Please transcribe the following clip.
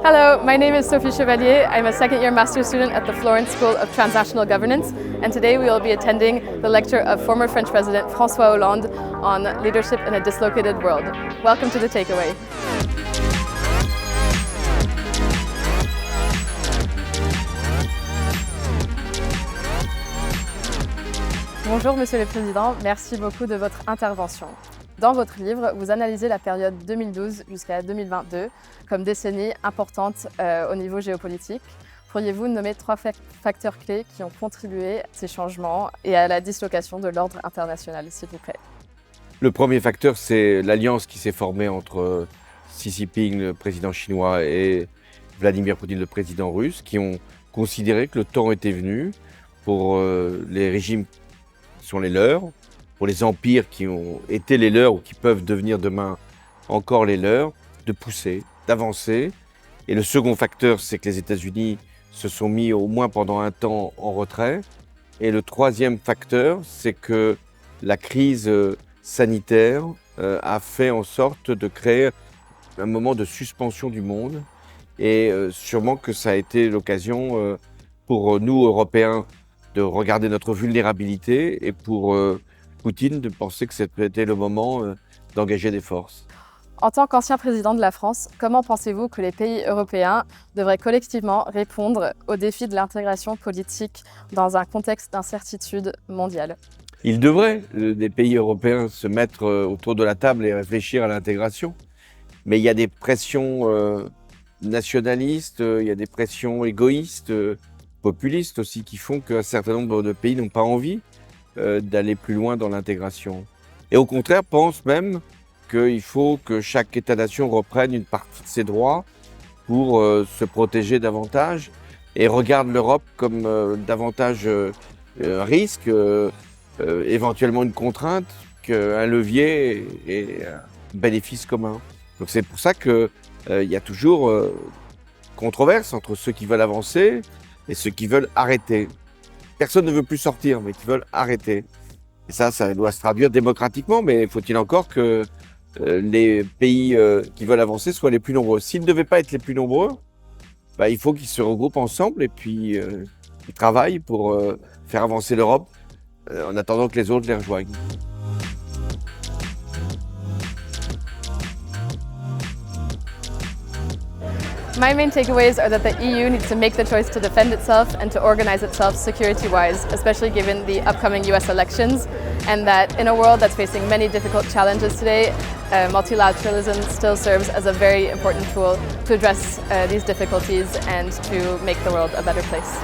Hello, my name is Sophie Chevalier. I'm a second-year master's student at the Florence School of Transnational Governance, and today we will be attending the lecture of former French President François Hollande on leadership in a dislocated world. Welcome to The Takeaway. Bonjour Monsieur le Président, merci beaucoup de votre intervention. Dans votre livre, vous analysez la période 2012 jusqu'à 2022 comme décennie importante au niveau géopolitique. Pourriez-vous nommer 3 facteurs clés qui ont contribué à ces changements et à la dislocation de l'ordre international, s'il vous plaît? Le premier facteur, c'est l'alliance qui s'est formée entre Xi Jinping, le président chinois, et Vladimir Poutine, le président russe, qui ont considéré que le temps était venu pour les régimes qui sont les leurs, pour les empires qui ont été les leurs ou qui peuvent devenir demain encore les leurs, de pousser, d'avancer. Et le second facteur, c'est que les États-Unis se sont mis au moins pendant un temps en retrait. Et le troisième facteur, c'est que la crise sanitaire a fait en sorte de créer un moment de suspension du monde. Et sûrement que ça a été l'occasion pour nous, Européens, de regarder notre vulnérabilité et pour Poutine de penser que c'était le moment d'engager des forces. En tant qu'ancien président de la France, comment pensez-vous que les pays européens devraient collectivement répondre aux défis de l'intégration politique dans un contexte d'incertitude mondiale? Il devrait, les pays européens, se mettre autour de la table et réfléchir à l'intégration. Mais il y a des pressions nationalistes, il y a des pressions égoïstes, populistes aussi, qui font qu'un certain nombre de pays n'ont pas envie d'aller plus loin dans l'intégration. Et au contraire, pensent même qu'il faut que chaque État-nation reprenne une partie de ses droits pour se protéger davantage et regarde l'Europe comme davantage un risque, éventuellement une contrainte, qu'un levier et un bénéfice commun. Donc c'est pour ça qu'il y a toujours controverse entre ceux qui veulent avancer et ceux qui veulent arrêter. Personne ne veut plus sortir, mais qui veulent arrêter. Et ça doit se traduire démocratiquement, mais faut-il encore que les pays qui veulent avancer soient les plus nombreux. S'ils ne devaient pas être les plus nombreux, il faut qu'ils se regroupent ensemble et puis ils travaillent pour faire avancer l'Europe en attendant que les autres les rejoignent. My main takeaways are that the EU needs to make the choice to defend itself and to organize itself security-wise, especially given the upcoming US elections, and that in a world that's facing many difficult challenges today, multilateralism still serves as a very important tool to address these difficulties and to make the world a better place.